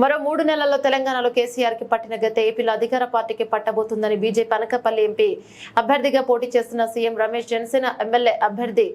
మరో 3 నెలల్లో తెలంగాణలో కేసీఆర్ కి పట్టిన గత ఏపీలో అధికార పార్టీకి పట్టబోతుందని బీజేపీ అనకాపల్లి ఎంపీ అభ్యర్థిగా పోటీ చేస్తున్న సీఎం రమేష్, జనసేన ఎమ్మెల్యే అభ్యర్థి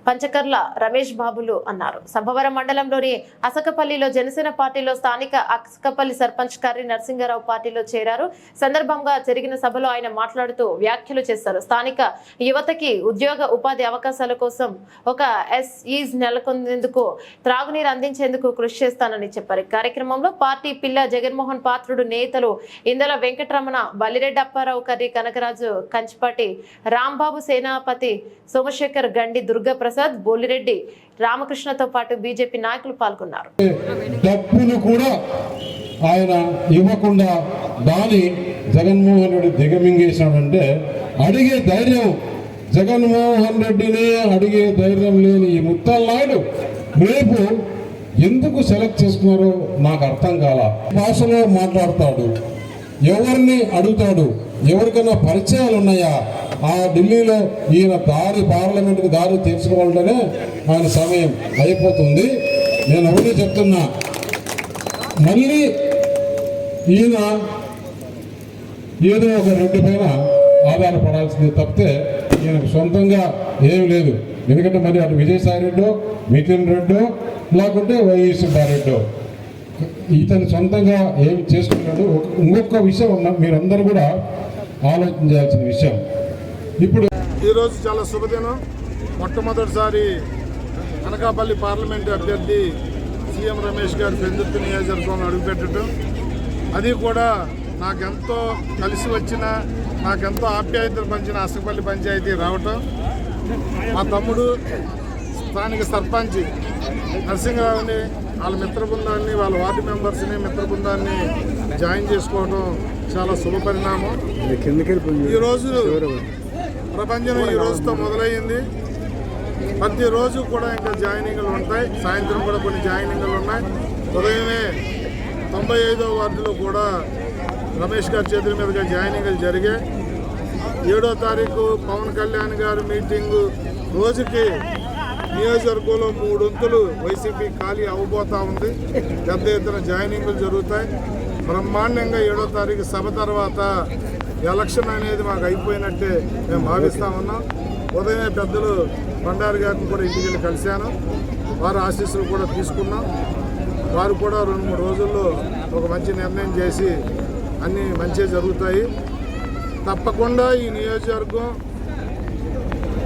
పంచకర్ల రమేష్ బాబులు అన్నారు. సభవరం మండలంలోని అసకపల్లిలో జనసేన పార్టీలో స్థానిక అసకపల్లి సర్పంచ్ కర్రి నరసింగారావు పార్టీలో చేరారు. సందర్భంగా జరిగిన సభలో ఆయన మాట్లాడుతూ వ్యాఖ్యలు చేశారు. స్థానిక యువతకి ఉద్యోగ ఉపాధి అవకాశాల కోసం ఒక ఎస్ఈజ్ నెలకొందేందుకు త్రాగునీరు అందించేందుకు కృషి చేస్తానని చెప్పారు. కార్యక్రమంలో పార్టీ పిల్ల జగన్మోహన్ పాత్రుడు నేతలు ఇందల వెంకటరమణ, బలిరెడ్డి అప్పారావు, కర్రి కనకరాజు, కంచిపాటి రాంబాబు, సేనాపతి సోమశేఖర్, గండి దుర్గాప్రసాద్, బోలిరెడ్డి రామకృష్ణతో పాటు బీజేపీ నాయకులు పాల్గొన్నారు. డబ్బులు కూడా ఆయన ఇవ్వకుండా దాని జగన్మోహన్ రెడ్డి దిగమింగేశాడంటే అడిగే ధైర్యం జగన్మోహన్ రెడ్డినే అడిగే ధైర్యం లేని ఈ ముత్తల్లాయుడు రేపు ఎందుకు సెలెక్ట్ చేసుకున్నారో నాకు అర్థం కాల. భాషలో మాట్లాడతాడు, ఎవరిని అడుగుతాడు, ఎవరికైనా పరిచయాలు ఉన్నాయా? ఆ ఢిల్లీలో ఈయన పార్లమెంట్కి దారి తీర్చుకోవాలంటేనే ఆయన సమయం అయిపోతుంది. నేను ఒకటి చెప్తున్నా, మళ్ళీ ఈయన ఏదో ఒక రెడ్డి పైన ఆధారపడాల్సింది తప్పితే ఈయనకు సొంతంగా ఏమి లేదు. ఎందుకంటే మరి అటు విజయసాయి రెడ్డో, మితిన్ రెడ్డో, లేకుంటే వైఎస్ సుబ్బారెడ్డో ఇతను సొంతంగా ఏమి చేసుకున్నాడు. ఇంకొక విషయం మీరందరూ కూడా ఆలోచించాల్సిన విషయం. ఇప్పుడు ఈరోజు చాలా శుభదినం. మొట్టమొదటిసారి అనకాపల్లి పార్లమెంటు అభ్యర్థి సీఎం రమేష్ గారు పెందుర్తి నియోజకవర్గంలో అడుగుపెట్టడం, అది కూడా నాకెంతో కలిసి వచ్చిన, నాకెంతో ఆప్యాయతలు పంచిన అసకపల్లి పంచాయతీ రావటం, మా తమ్ముడు స్థానిక సర్పంచ్ నరసింహరావుని, వాళ్ళ మిత్ర బృందాన్ని, వాళ్ళ వార్డు మెంబర్స్ని, మిత్ర బృందాన్ని జాయిన్ చేసుకోవడం చాలా శుభ పరిణామం. ఈరోజు ప్రపంచం ఈ రోజుతో మొదలయ్యింది. ప్రతిరోజు కూడా ఇంకా జాయినింగ్లు ఉంటాయి. సాయంత్రం కూడా కొన్ని జాయినింగ్లు ఉన్నాయి. ఉదయమే 95వ వార్డులో కూడా రమేష్ గారి చేతుల మీదుగా జాయినింగ్లు జరిగాయి. 7వ తారీఖు పవన్ కళ్యాణ్ గారి మీటింగు రోజుకి నియోజకవర్గంలో 3 వంతులు వైసీపీ ఖాళీ అవ్వబోతా ఉంది. పెద్ద ఎత్తున జాయినింగ్లు జరుగుతాయి. బ్రహ్మాండంగా 7వ తారీఖు సభ తర్వాత ఎలక్షన్ అనేది మాకు అయిపోయినట్టే మేము భావిస్తూ ఉన్నాం. ఉదయమే పెద్దలు బండారు గారిని కూడా ఇంటికి వెళ్ళి కలిశాను. వారి ఆశీస్సులు కూడా తీసుకున్నాం. వారు కూడా 2-3 రోజుల్లో ఒక మంచి నిర్ణయం చేసి అన్నీ మంచిగా జరుగుతాయి. తప్పకుండా ఈ నియోజకవర్గం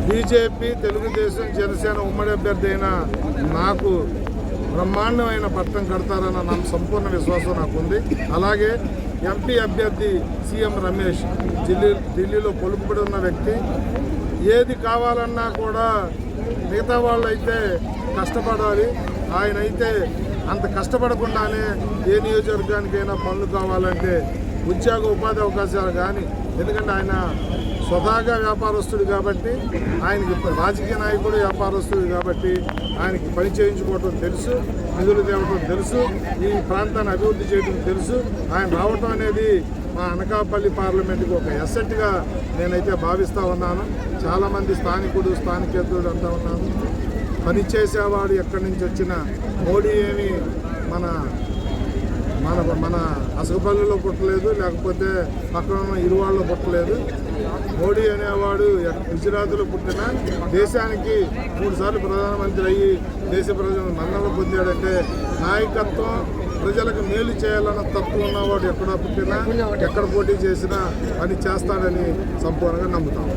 బీజేపీ, తెలుగుదేశం, జనసేన ఉమ్మడి అభ్యర్థి అయిన నాకు బ్రహ్మాండమైన పట్టం కడతారన్న సంపూర్ణ విశ్వాసం నాకుంది. అలాగే ఎంపీ అభ్యర్థి సీఎం రమేష్ ఢిల్లీలో కొలుపుబడి ఉన్న వ్యక్తి. ఏది కావాలన్నా కూడా మిగతా వాళ్ళు అయితే కష్టపడాలి, ఆయన అయితే అంత కష్టపడకుండానే ఏ నియోజకవర్గానికైనా పనులు కావాలంటే ఉద్యోగ ఉపాధి అవకాశాలు కానీ, ఎందుకంటే ఆయన స్వతహాగా వ్యాపారస్తుడు కాబట్టి, ఆయనకి రాజకీయ నాయకుడు వ్యాపారస్తుడు కాబట్టి ఆయనకి పని చేయించుకోవటం తెలుసు, నిధులు తేవటం తెలుసు, ఈ ప్రాంతాన్ని అభివృద్ధి చేయడం తెలుసు. ఆయన రావటం అనేది మా అనకాపల్లి పార్లమెంటుకి ఒక ఎసెట్గా నేనైతే భావిస్తూ ఉన్నాను. చాలామంది స్థానికేతరుడు అంటూ ఉన్నాను. పని చేసేవాడు ఎక్కడి నుంచి వచ్చిన మోడీ ఏమి మన మన మన అసకపల్లిలో పుట్టలేదు, లేకపోతే పక్కన ఇరువాళ్ళలో పుట్టలేదు. మోడీ అనేవాడు గుజరాత్లో పుట్టిన, దేశానికి 3 సార్లు ప్రధానమంత్రి అయ్యి దేశ ప్రజలను మన్నన పొందాడంటే నాయకత్వం, ప్రజలకు మేలు చేయాలన్న తత్వం ఉన్నవాడు ఎక్కడ పుట్టినా, ఎక్కడ పోటీ చేసినా పని చేస్తాడని సంపూర్ణంగా నమ్ముతాం.